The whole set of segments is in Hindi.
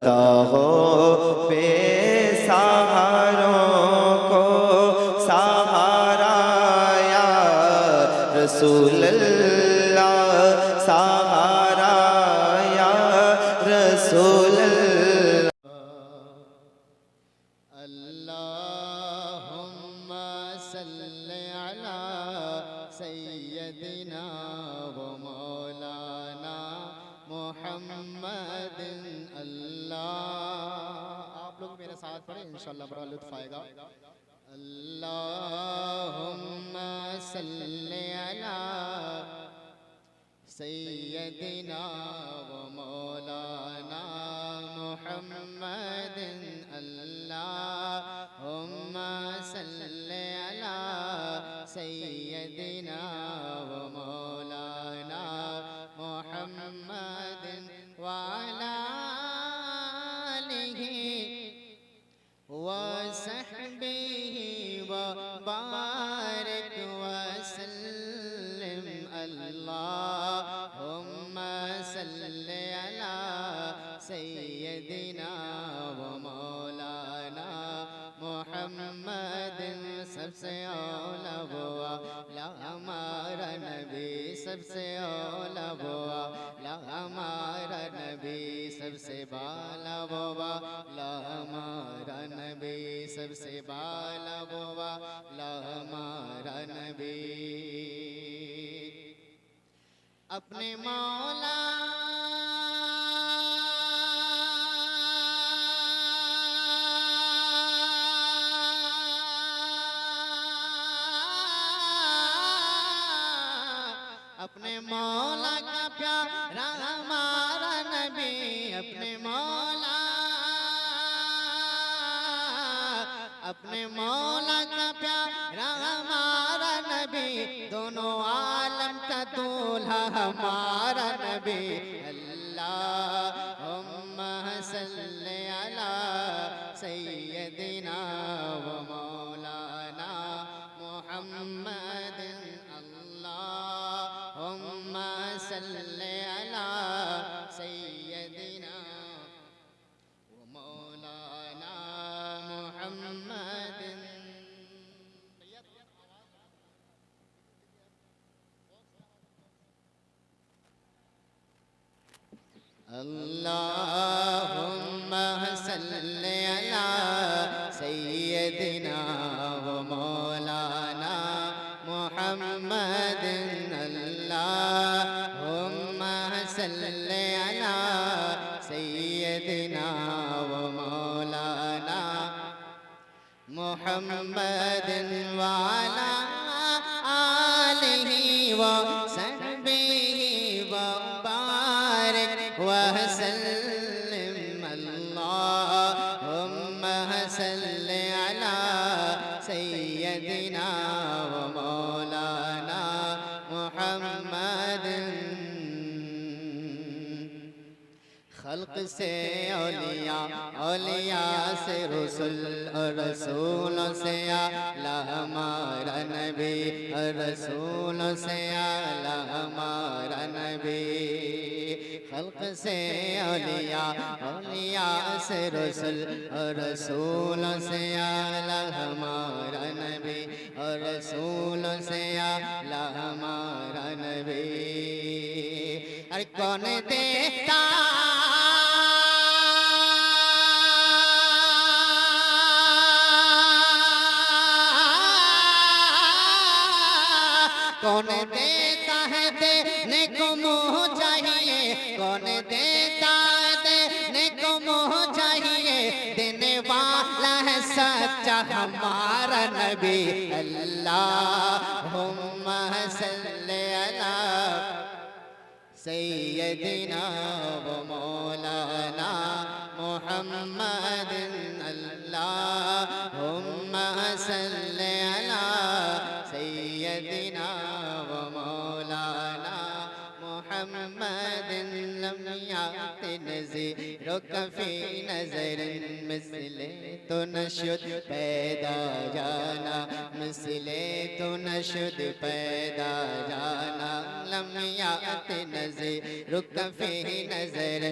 हो बेसहारों को सहारा या रसूल अल्लाह, सहारा या रसूल अल्लाहुम्मा सल्लि अला सय्यदिना व मौलाना मुहम्मदिन। अल्लाह, आप लोग मेरे साथ पढ़े, इंशाअल्लाह बड़ा लुत्फ आएगा। अल्लाहुम्मा सल्लि अला सय्यदिना व मौलाना मुहम्मदिन। अल्लाहुम्मा सल्लि अला सय्यदिना व मौलाना मुहम्मदिन व अला आलिहि व सहबिहि व बारिक व सल्लिम। अल्लाहुम्मा सल्लि अला सय्यदिना व मौलाना मुहम्मदिन। सबसे औला वो आला हमारा नबी, सबसे औला वो आला हमारा नबी, सबसे बाला वो आला हमारा नबी, सबसे बाला वो आला हमारा नबी। अपने मौला अपने मौला का प्यारा हमारा नबी, अपने मौला, अपने मौला का प्यारा हमारा नबी, दोनों आलम का दूल्हा हमारा नबी। अल्लाहुम्मा सल्लि अला सय्यदिना व मौलाना मुहम्मदिन। अल्लाहुम्मा सल्लि अला सय्यदिना व मौलाना मुहम्मदिन। अल्लाहुम्मा सल्लि अला सय्यदिना व मौलाना मुहम्मदिन। अल्लाहुम्मा सल्लि अला सय्यदिना व मौलाना मुहम्मदिन व अला आलिहि व सहबिहि व बारिक व सल्लिम। अल्लाहुम्मा सल्लि अला सय्यदिना व मौलाना मुहम्मदिन। खल्क से औलिया, औलिया से रसूल, और रसूलों से आला हमारा नबी, और रसूलों से आला हमारा नबी। खल्क से औलिया, औलिया से रसूल, और रसूलों से आला हमारा नबी, और रसूलों से आला हमारा नबी। अरे कौन देता कौन देता है देने को मुँह चाहिए, कौन देता है देने को मुँह चाहिए, देने वाला है सच्चा हमारा नबी। अल्लाहुम्मा सल्लि अला सय्यदिना व मौलाना मुहम्मदिन। अल्लाहुम्मा सल्लि अला सय्यदिना व मौलाना मुहम्मदिन। लम याति नज़ीर रुक फी नजर मिसले तो नशुद पैदा जाना मिसले तो नशुद पैदा जाना लम्यात नजर रुक फी नजर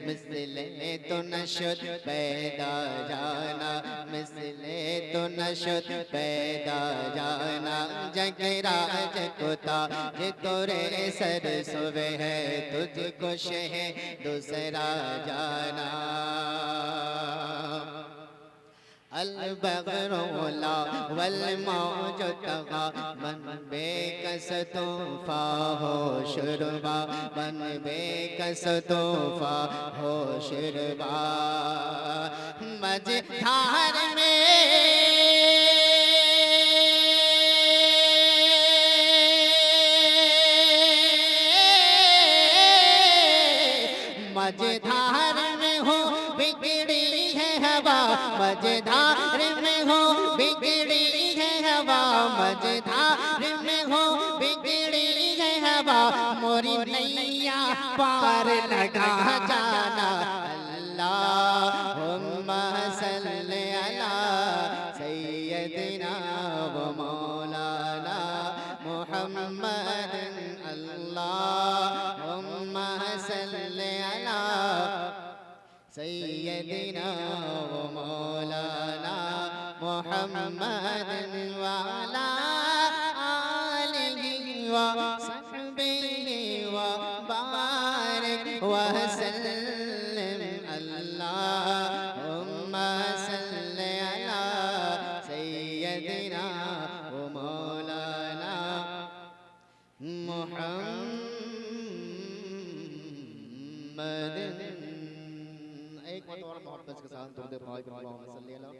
मिसले तो नशुद पैदा जाना मिसले तो नशुद पैदा जाना जगराज कोता जे तोरे सर सुबह है तुझको शह दूसरा जाना अलबगरोला वल मौज तगा मन बेकस तूफा हो शुरबा मन बेकस तूफा हो शुरबा मझधार में मझधार में हो बिगड़ी है हवा मझधार में हो बिगड़ी है हवा मझधार में हो बिगड़ी है हवा मोरी नैया पार लगा जाना अल्लाहुम्मा सल्ली अला सय्यदिना व मौलाना मुहम्मद अल्लाहुम्मा सल्ली अला सय्यदिना व मौलाना मुहम्मद व अला आलिहि व सहबिहि व बारिक व सल्लिम अल्लाहुम्मा सल्ली अला सय्यदिना व मौलाना मुहम्मद एक और मोहब्बत के साथ दुरूद पाक अल्लाहुम्मा सल्ली अला